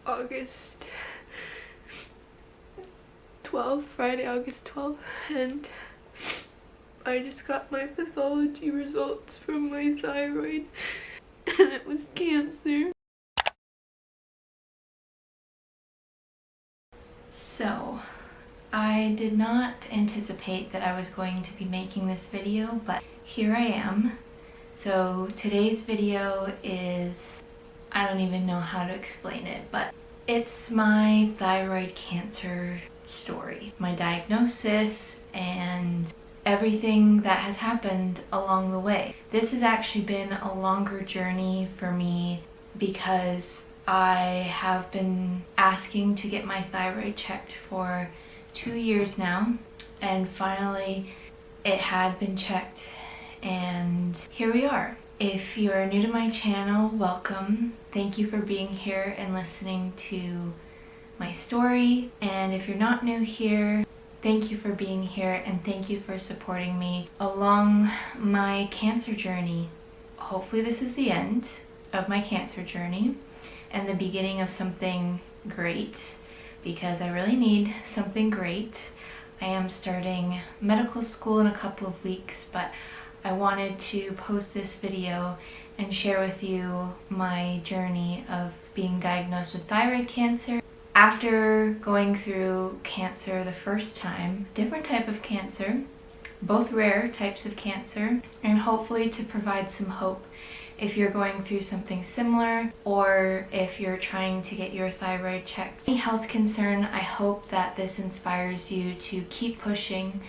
August 12th, Friday, August 12th, and I just got my pathology results from my thyroid, and it was cancer. So, I did not anticipate that I was going to be making this video, but here I am. So today's video is, I don't even know how to explain it, but it's my thyroid cancer story, my diagnosis, and everything that has happened along the way. This has actually been a longer journey for me because I have been asking to get my thyroid checked for 2 years now, and finally it had been checked, and here we are. If you're new to my channel, welcome. Thank you for being here and listening to my story. And if you're not new here, thank you for being here, and thank you for supporting me along my cancer journey. Hopefully this is the end of my cancer journey and the beginning of something great, because I really need something great. I am starting medical school in a couple of weeks, but I wanted to post this video and share with you my journey of being diagnosed with thyroid cancer. After going through cancer the first time, different type of cancer, both rare types of cancer, and hopefully to provide some hope if you're going through something similar or if you're trying to get your thyroid checked. Any health concern, I hope that this inspires you to keep pushing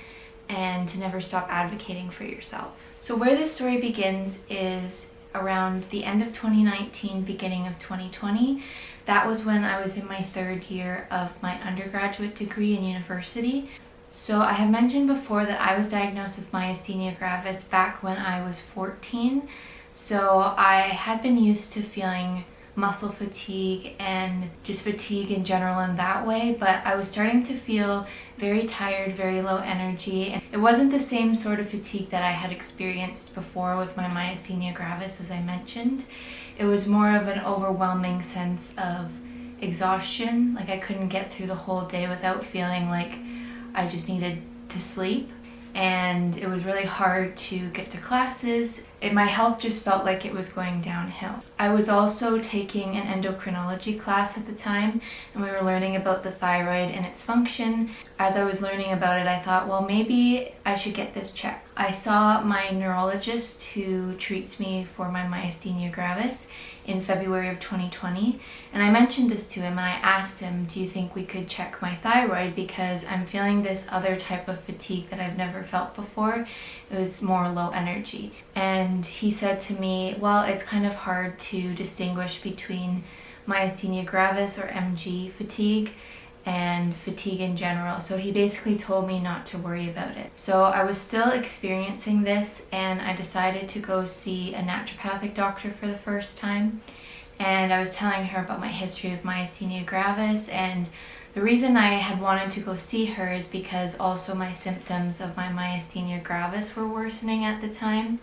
and to never stop advocating for yourself. So where this story begins is around the end of 2019, beginning of 2020. That was when I was in my 3rd year of my undergraduate degree in university. So I have mentioned before that I was diagnosed with Myasthenia Gravis back when I was 14. So I had been used to feeling muscle fatigue and just fatigue in general in that way, but I was starting to feel very tired, very low energy, and it wasn't the same sort of fatigue that I had experienced before with my Myasthenia Gravis, as I mentioned. It was more of an overwhelming sense of exhaustion, like I couldn't get through the whole day without feeling like I just needed to sleep. And it was really hard to get to classes. My health just felt like it was going downhill. I was also taking an endocrinology class at the time, and we were learning about the thyroid and its function. As I was learning about it, I thought, well, maybe I should get this checked. I saw my neurologist who treats me for my Myasthenia Gravis in February of 2020, and I mentioned this to him, and I asked him, do you think we could check my thyroid, because I'm feeling this other type of fatigue that I've never felt before. It was more low energy. And he said to me, well, it's kind of hard to distinguish between Myasthenia Gravis or MG fatigue and fatigue in general. So he basically told me not to worry about it. So I was still experiencing this, and I decided to go see a naturopathic doctor for the first time. And I was telling her about my history with Myasthenia Gravis, and the reason I had wanted to go see her is because also my symptoms of my Myasthenia Gravis were worsening at the time,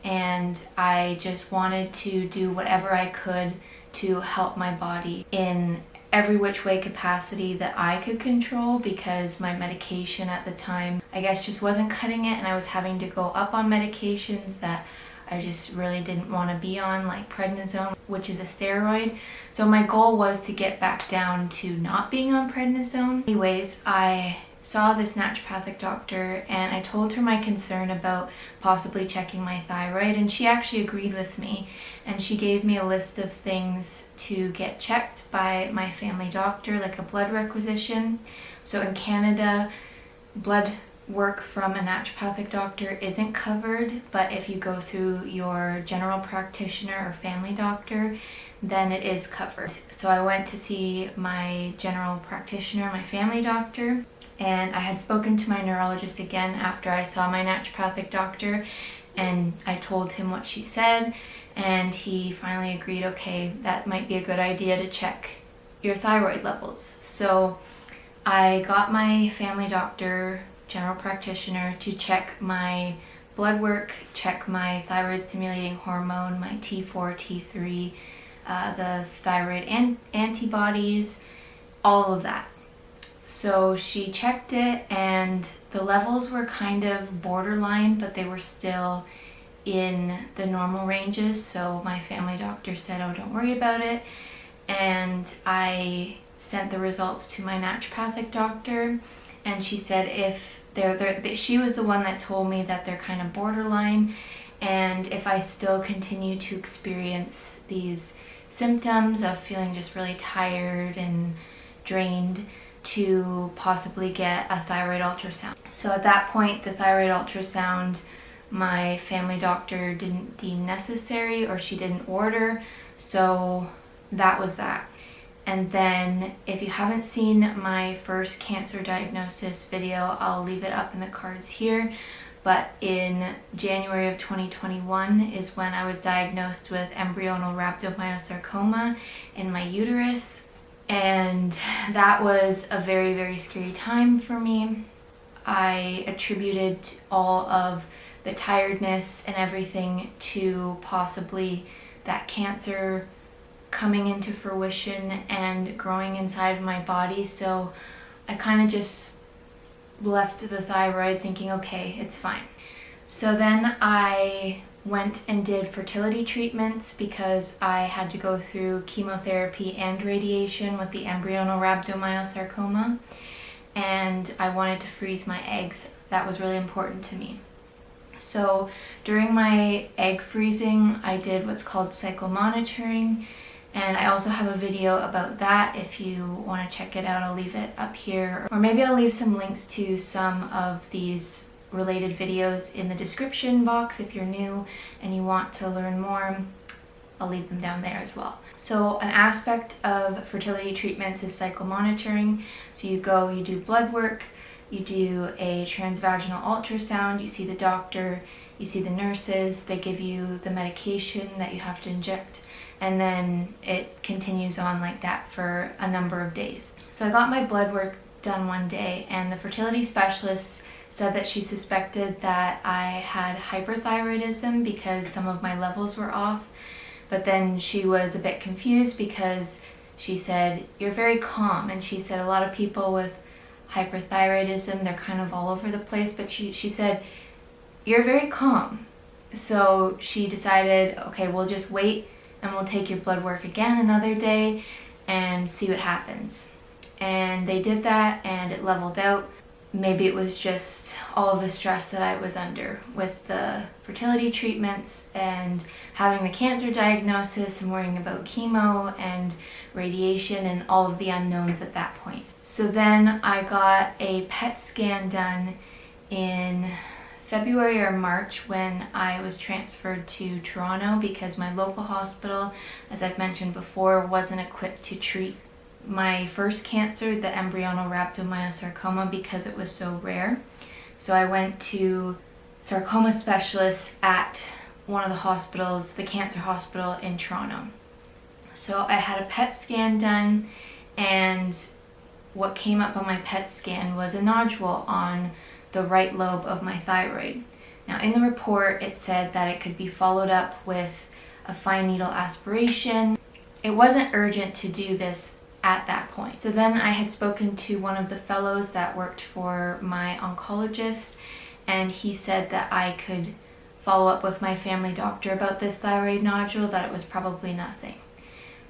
and I just wanted to do whatever I could to help my body in every which way capacity that I could control, because my medication at the time, I guess, just wasn't cutting it, and I was having to go up on medications that I just really didn't want to be on, like prednisone, which is a steroid. So my goal was to get back down to not being on prednisone. Anyways, I saw this naturopathic doctor, and I told her my concern about possibly checking my thyroid, and she actually agreed with me, and she gave me a list of things to get checked by my family doctor, like a blood requisition. So in Canada, blood work from a naturopathic doctor isn't covered, but if you go through your general practitioner or family doctor, then it is covered. So I went to see my general practitioner, my family doctor, and I had spoken to my neurologist again after I saw my naturopathic doctor, and I told him what she said, and he finally agreed, okay, that might be a good idea to check your thyroid levels. So I got my family doctor, general practitioner, to check my blood work, check my thyroid stimulating hormone, my T4, T3, the thyroid antibodies, all of that. So she checked it and the levels were kind of borderline, but they were still in the normal ranges. So my family doctor said, oh, don't worry about it. And I sent the results to my naturopathic doctor, and she said if she was the one that told me that they're kind of borderline, and if I still continue to experience these symptoms of feeling just really tired and drained, to possibly get a thyroid ultrasound. So at that point, the thyroid ultrasound, my family doctor didn't deem necessary, or she didn't order, so that was that. And then if you haven't seen my first cancer diagnosis video, I'll leave it up in the cards here. But in January of 2021 is when I was diagnosed with embryonal rhabdomyosarcoma in my uterus. And that was a very, very scary time for me. I attributed all of the tiredness and everything to possibly that cancer coming into fruition and growing inside of my body. So I kind of just left the thyroid thinking, okay, it's fine. So then I went and did fertility treatments because I had to go through chemotherapy and radiation with the embryonal rhabdomyosarcoma, and I wanted to freeze my eggs. That was really important to me. So during my egg freezing, I did what's called cycle monitoring, and I also have a video about that. If you want to check it out, I'll leave it up here, or maybe I'll leave some links to some of these related videos in the description box. If you're new and you want to learn more, I'll leave them down there as well. So an aspect of fertility treatments is cycle monitoring. So you go, you do blood work, you do a transvaginal ultrasound, you see the doctor, you see the nurses, they give you the medication that you have to inject, and then it continues on like that for a number of days. So I got my blood work done one day, and the fertility specialist said that she suspected that I had hyperthyroidism because some of my levels were off. But then she was a bit confused because she said, you're very calm. And she said a lot of people with hyperthyroidism, they're kind of all over the place. But she said, you're very calm. So she decided, okay, we'll just wait and we'll take your blood work again another day and see what happens. And they did that and it leveled out. Maybe it was just all of the stress that I was under with the fertility treatments and having the cancer diagnosis and worrying about chemo and radiation and all of the unknowns at that point. So then I got a PET scan done in February or March when I was transferred to Toronto because my local hospital, as I've mentioned before, wasn't equipped to treat my first cancer, the embryonal rhabdomyosarcoma, because it was so rare. So I went to sarcoma specialists at one of the hospitals, the cancer hospital in Toronto. So I had a PET scan done, and what came up on my PET scan was a nodule on the right lobe of my thyroid. Now in the report it said that it could be followed up with a fine needle aspiration. It wasn't urgent to do this at that point. So then I had spoken to one of the fellows that worked for my oncologist, and he said that I could follow up with my family doctor about this thyroid nodule, that it was probably nothing.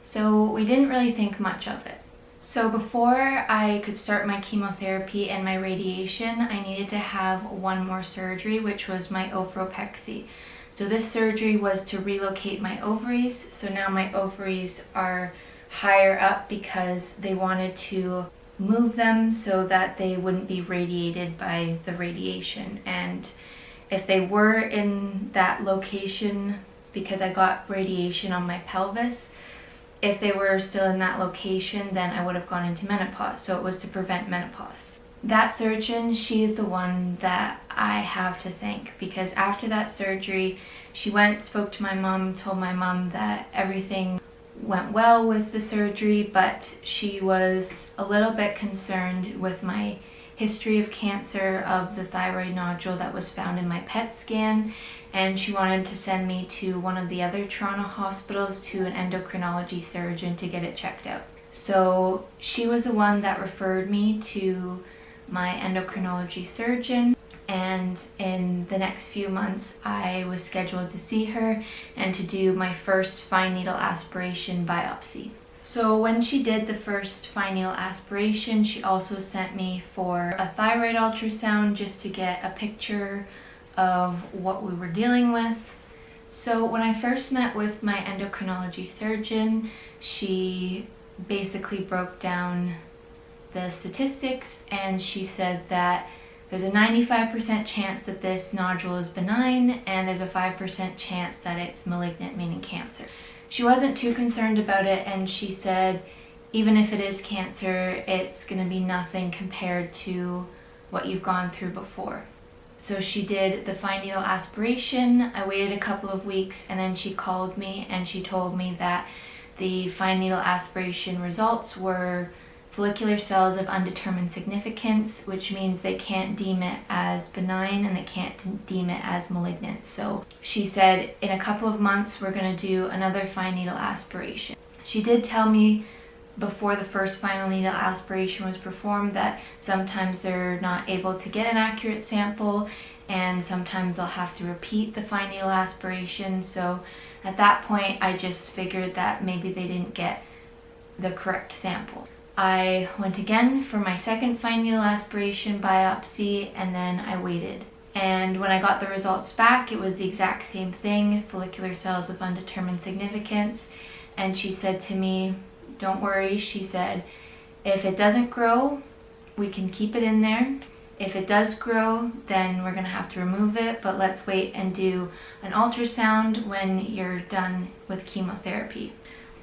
So we didn't really think much of it. So before I could start my chemotherapy and my radiation, I needed to have one more surgery, which was my oophoropexy. So this surgery was to relocate my ovaries. So now my ovaries are higher up because they wanted to move them so that they wouldn't be radiated by the radiation. And if they were in that location, because I got radiation on my pelvis, if they were still in that location, then I would have gone into menopause. So it was to prevent menopause. That surgeon, she is the one that I have to thank, because after that surgery, she went, spoke to my mom, told my mom that everything went well with the surgery, but she was a little bit concerned with my history of cancer, of the thyroid nodule that was found in my PET scan, and she wanted to send me to one of the other Toronto hospitals to an endocrinology surgeon to get it checked out. So she was the one that referred me to my endocrinology surgeon, and in the next few months I was scheduled to see her and to do my first fine needle aspiration biopsy. So when she did the first fine needle aspiration, she also sent me for a thyroid ultrasound just to get a picture of what we were dealing with. So when I first met with my endocrinology surgeon, she basically broke down the statistics, and she said that there's a 95% chance that this nodule is benign and there's a 5% chance that it's malignant, meaning cancer. She wasn't too concerned about it, and she said even if it is cancer, it's going to be nothing compared to what you've gone through before. So she did the fine needle aspiration. I waited a couple of weeks, and then she called me and she told me that the fine needle aspiration results were follicular cells of undetermined significance, which means they can't deem it as benign and they can't deem it as malignant. So she said in a couple of months we're going to do another fine needle aspiration. She did tell me before the first fine needle aspiration was performed that sometimes they're not able to get an accurate sample, and sometimes they'll have to repeat the fine needle aspiration. So at that point I just figured that maybe they didn't get the correct sample. I went again for my second fine needle aspiration biopsy, and then I waited. And when I got the results back, it was the exact same thing, follicular cells of undetermined significance. And she said to me, don't worry, she said, if it doesn't grow, we can keep it in there. If it does grow, then we're going to have to remove it, but let's wait and do an ultrasound when you're done with chemotherapy.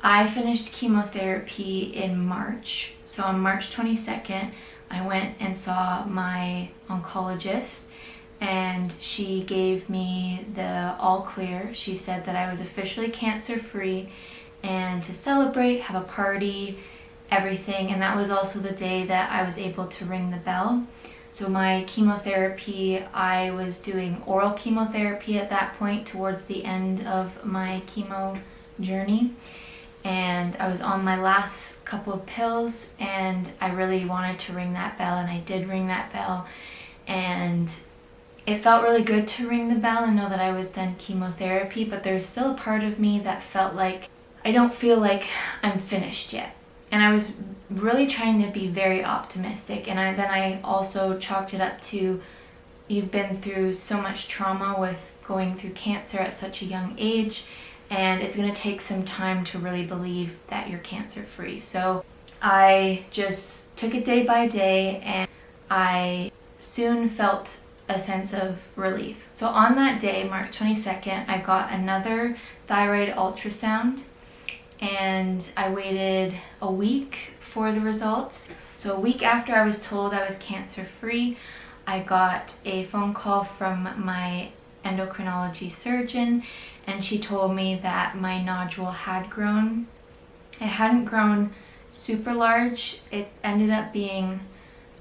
I finished chemotherapy in March, so on March 22nd, I went and saw my oncologist, and she gave me the all clear. She said that I was officially cancer-free and to celebrate, have a party, everything, and that was also the day that I was able to ring the bell. So my chemotherapy, I was doing oral chemotherapy at that point towards the end of my chemo journey, and I was on my last couple of pills, and I really wanted to ring that bell, and I did ring that bell, and it felt really good to ring the bell and know that I was done chemotherapy, but there's still a part of me that felt like I don't feel like I'm finished yet. And I was really trying to be very optimistic, and then I also chalked it up to, you've been through so much trauma with going through cancer at such a young age, and it's going to take some time to really believe that you're cancer free. So I just took it day by day, and I soon felt a sense of relief. So on that day, March 22nd, I got another thyroid ultrasound, and I waited a week for the results. So a week after I was told I was cancer free, I got a phone call from my endocrinology surgeon, and she told me that my nodule had grown. It hadn't grown super large. It ended up being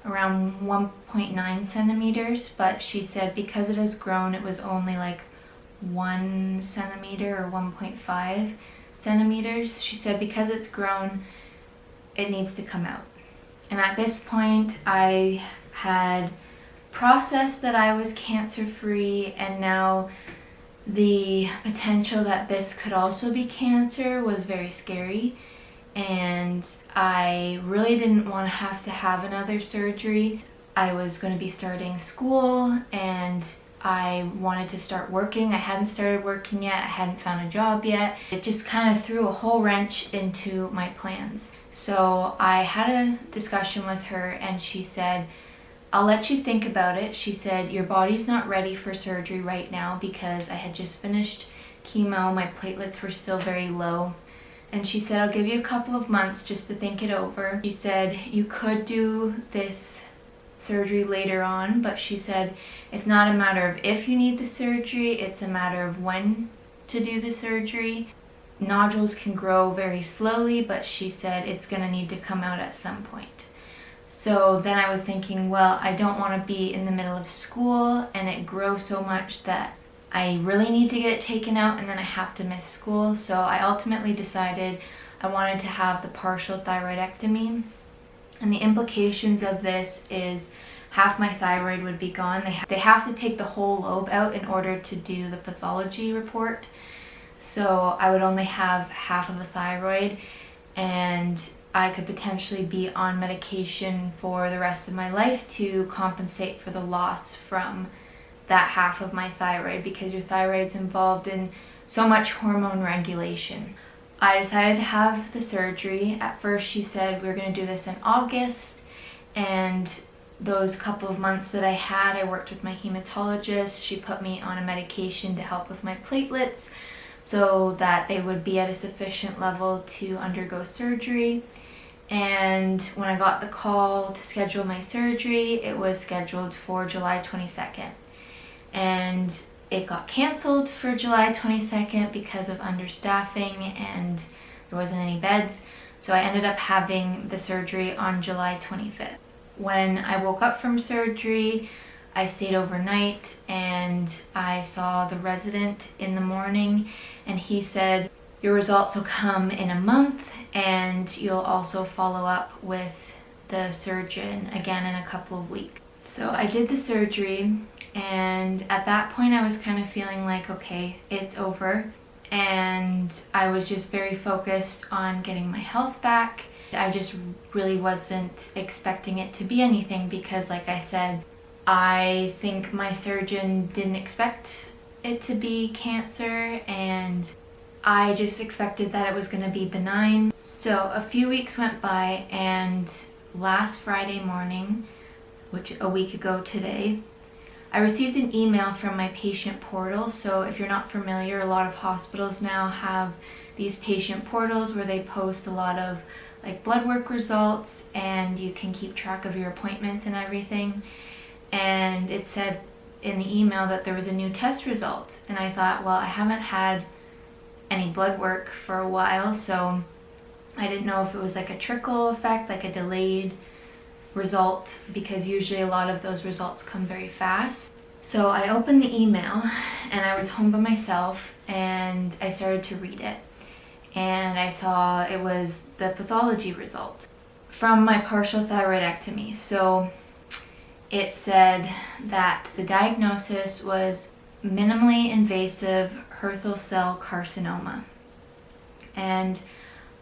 around 1.9 centimeters, but she said because it has grown, it was only like 1 centimeter or 1.5 centimeters. She said because it's grown, it needs to come out. And at this point, I had processed that I was cancer free, and now the potential that this could also be cancer was very scary, and I really didn't want to have another surgery. I was going to be starting school, and I wanted to start working. I hadn't started working yet. I hadn't found a job yet. It just kind of threw a whole wrench into my plans. So I had a discussion with her, and she said, I'll let you think about it. She said, your body's not ready for surgery right now, because I had just finished chemo. My platelets were still very low. And she said, I'll give you a couple of months just to think it over. She said, you could do this surgery later on, but she said it's not a matter of if you need the surgery, it's a matter of when to do the surgery. Nodules can grow very slowly, but she said it's going to need to come out at some point. So then I was thinking, well, I don't want to be in the middle of school and it grow so much that I really need to get it taken out and then I have to miss school. So I ultimately decided I wanted to have the partial thyroidectomy. And the implications of this is half my thyroid would be gone. They have to take the whole lobe out in order to do the pathology report. So I would only have half of a thyroid, and I could potentially be on medication for the rest of my life to compensate for the loss from that half of my thyroid, because your thyroid's involved in so much hormone regulation. I decided to have the surgery. At first she said we were going to do this in August, and those couple of months that I had, I worked with my hematologist. She put me on a medication to help with my platelets so that they would be at a sufficient level to undergo surgery. And when I got the call to schedule my surgery, it was scheduled for July 22nd. And it got canceled for July 22nd because of understaffing and there wasn't any beds. So I ended up having the surgery on July 25th. When I woke up from surgery, I stayed overnight and I saw the resident in the morning, and he said, your results will come in a month and you'll also follow up with the surgeon again in a couple of weeks. So I did the surgery, and at that point I was kind of feeling like, okay, it's over. And I was just very focused on getting my health back. I just really wasn't expecting it to be anything because, like I said, I think my surgeon didn't expect it to be cancer, and I just expected that it was going to be benign. So a few weeks went by, and last Friday morning, which a week ago today, I received an email from my patient portal. So if you're not familiar, a lot of hospitals now have these patient portals where they post a lot of like blood work results, and you can keep track of your appointments and everything. And it said in the email that there was a new test result, and I thought, well, I haven't had any blood work for a while, so I didn't know if it was like a trickle effect, like a delayed result, because usually a lot of those results come very fast. So I opened the email and I was home by myself and I started to read it, and I saw it was the pathology result from my partial thyroidectomy. So it said that the diagnosis was minimally invasive Hurthle Cell Carcinoma. And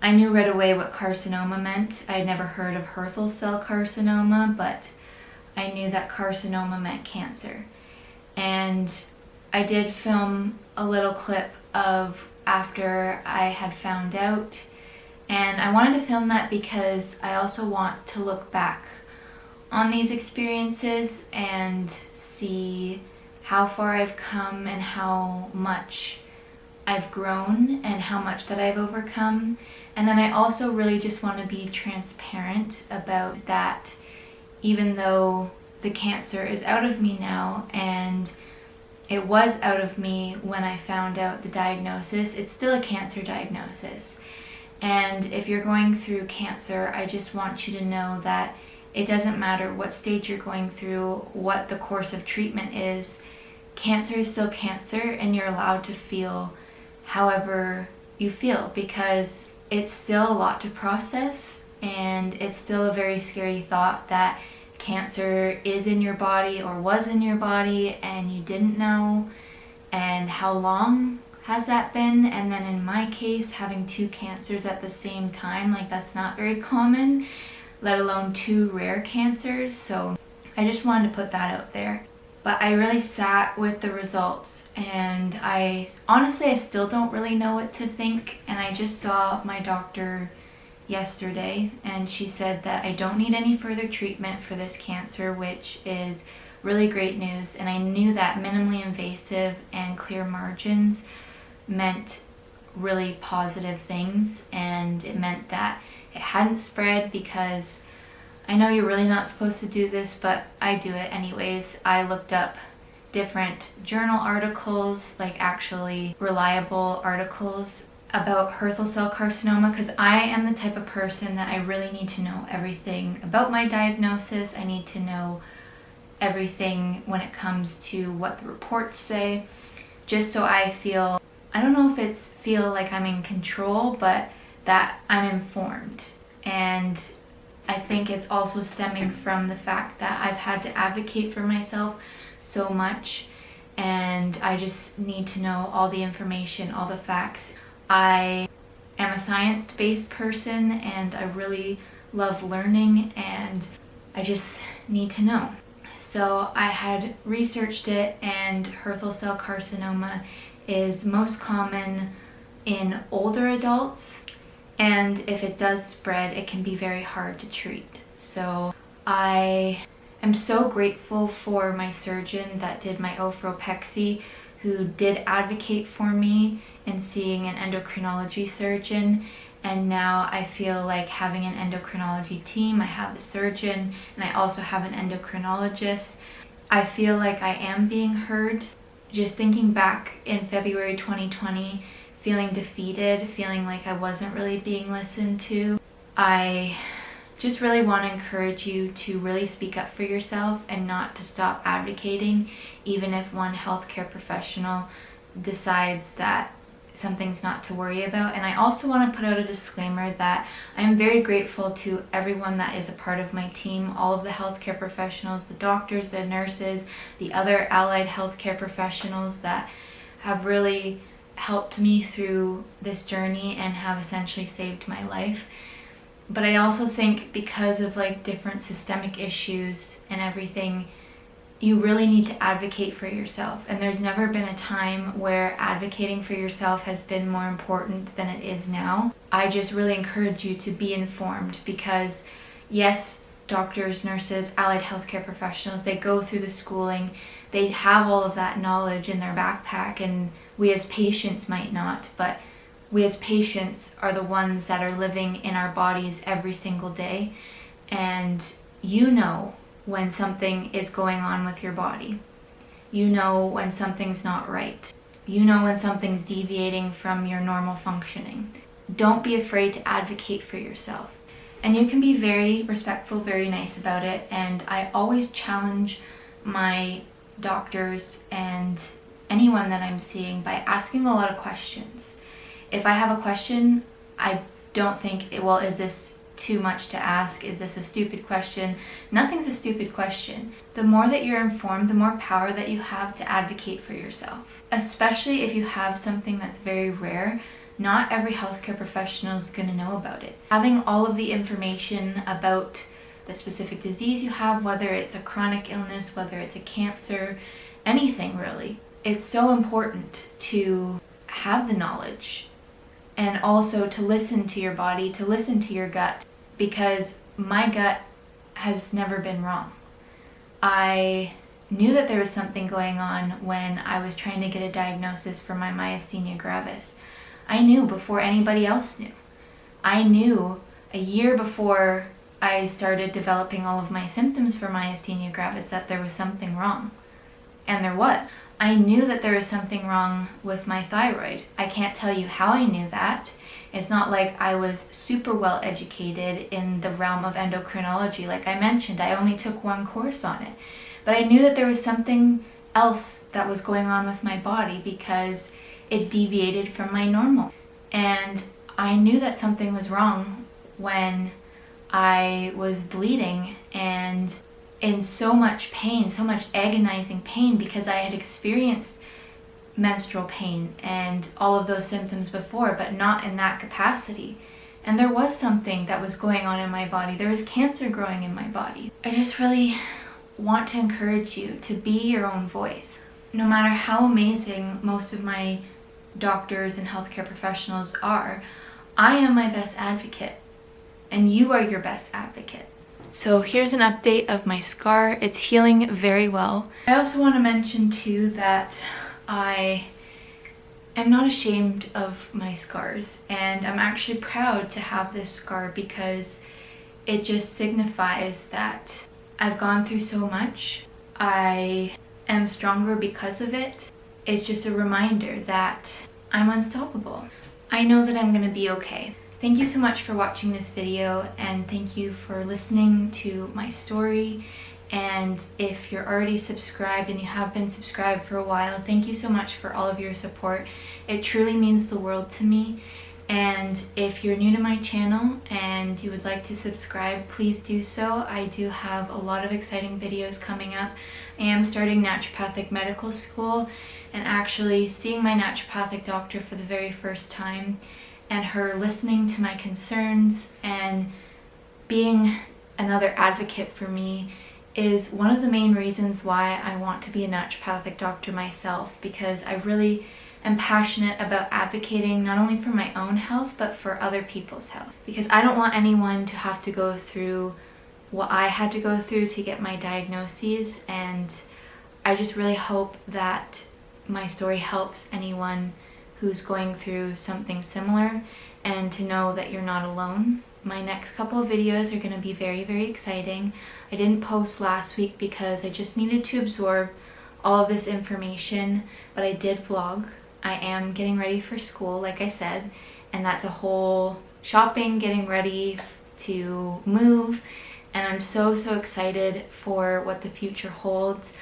I knew right away what carcinoma meant. I had never heard of Hurthle Cell Carcinoma, but I knew that carcinoma meant cancer. And I did film a little clip of after I had found out, and I wanted to film that because I also want to look back on these experiences and see how far I've come and how much I've grown and how much that I've overcome. And then I also really just want to be transparent about that, even though the cancer is out of me now, and it was out of me when I found out the diagnosis, it's still a cancer diagnosis. And if you're going through cancer, I just want you to know that it doesn't matter what stage you're going through, what the course of treatment is, cancer is still cancer, and you're allowed to feel however you feel, because it's still a lot to process, and it's still a very scary thought that cancer is in your body or was in your body and you didn't know, and how long has that been. And then in my case, having two cancers at the same time, like that's not very common, let alone two rare cancers. So I just wanted to put that out there. But I really sat with the results, and I still don't really know what to think. And I just saw my doctor yesterday, and she said that I don't need any further treatment for this cancer, which is really great news. And I knew that minimally invasive and clear margins meant really positive things, and it meant that it hadn't spread, because I know you're really not supposed to do this, but I do it anyways. I looked up different journal articles, like actually reliable articles about Hurthle Cell Carcinoma, because I am the type of person that I really need to know everything about my diagnosis. I need to know everything when it comes to what the reports say, just so I feel, I don't know if it's feel like I'm in control, but that I'm informed. And I think it's also stemming from the fact that I've had to advocate for myself so much, and I just need to know all the information, all the facts. I am a science-based person and I really love learning, and I just need to know. So I had researched it, and Hurthle Cell Carcinoma is most common in older adults, and if it does spread, it can be very hard to treat. So I am so grateful for my surgeon that did my oophoropexy, who did advocate for me in seeing an endocrinology surgeon. And now I feel like having an endocrinology team. I have a surgeon and I also have an endocrinologist. I feel like I am being heard. Just thinking back in February 2020, feeling defeated, feeling like I wasn't really being listened to, I just really want to encourage you to really speak up for yourself and not to stop advocating, even if one healthcare professional decides that something's not to worry about. And I also want to put out a disclaimer that I am very grateful to everyone that is a part of my team, all of the healthcare professionals, the doctors, the nurses, the other allied healthcare professionals that have really helped me through this journey and have essentially saved my life. But I also think because of like different systemic issues and everything, you really need to advocate for yourself. And there's never been a time where advocating for yourself has been more important than it is now. I just really encourage you to be informed, because yes, doctors, nurses, allied healthcare professionals, they go through the schooling, they have all of that knowledge in their backpack, and we as patients might not, but we as patients are the ones that are living in our bodies every single day. And you know when something is going on with your body. You know when something's not right. You know when something's deviating from your normal functioning. Don't be afraid to advocate for yourself. And you can be very respectful, very nice about it. And I always challenge my doctors and anyone that I'm seeing by asking a lot of questions. If I have a question, I don't think, well, is this too much to ask? Is this a stupid question? Nothing's a stupid question. The more that you're informed, the more power that you have to advocate for yourself. Especially if you have something that's very rare, not every healthcare professional is going to know about it. Having all of the information about the specific disease you have, whether it's a chronic illness, whether it's a cancer, anything really, it's so important to have the knowledge. And also to listen to your body, to listen to your gut, because my gut has never been wrong. I knew that there was something going on when I was trying to get a diagnosis for my Myasthenia Gravis. I knew before anybody else knew. I knew a year before I started developing all of my symptoms for Myasthenia Gravis that there was something wrong. And there was. I knew that there was something wrong with my thyroid. I can't tell you how I knew that. It's not like I was super well educated in the realm of endocrinology. Like I mentioned, I only took one course on it. But I knew that there was something else that was going on with my body because it deviated from my normal. And I knew that something was wrong when I was bleeding and in so much pain, so much agonizing pain, because I had experienced menstrual pain and all of those symptoms before, but not in that capacity. And there was something that was going on in my body. There was cancer growing in my body. I just really want to encourage you to be your own voice. No matter how amazing most of my doctors and healthcare professionals are, I am my best advocate, and you are your best advocate. So here's an update of my scar. It's healing very well. I also want to mention too that I am not ashamed of my scars, and I'm actually proud to have this scar because it just signifies that I've gone through so much. I am stronger because of it. It's just a reminder that I'm unstoppable. I know that I'm gonna be okay. Thank you so much for watching this video, and thank you for listening to my story And if you're already subscribed and you have been subscribed for a while, thank you so much for all of your support. It truly means the world to me. And if you're new to my channel and you would like to subscribe, please do so. I do have a lot of exciting videos coming up. I am starting naturopathic medical school and actually seeing my naturopathic doctor for the very first time, and her listening to my concerns and being another advocate for me is one of the main reasons why I want to be a naturopathic doctor myself, because I really am passionate about advocating not only for my own health but for other people's health, because I don't want anyone to have to go through what I had to go through to get my diagnoses, and I just really hope that my story helps anyone who's going through something similar, and to know that you're not alone. My next couple of videos are going to be very, very exciting. I didn't post last week because I just needed to absorb all of this information, but I did vlog. I am getting ready for school, like I said, and that's a whole shopping, getting ready to move, and I'm so excited for what the future holds.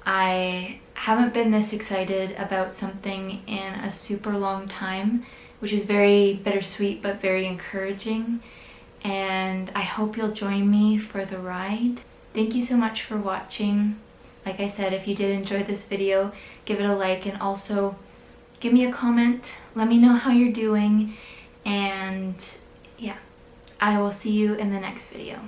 I haven't been this excited about something in a super long time, which is very bittersweet but very encouraging, and I hope you'll join me for the ride. Thank you so much for watching. Like I said, if you did enjoy this video, give it a like, and also give me a comment. Let me know how you're doing, and yeah, I will see you in the next video.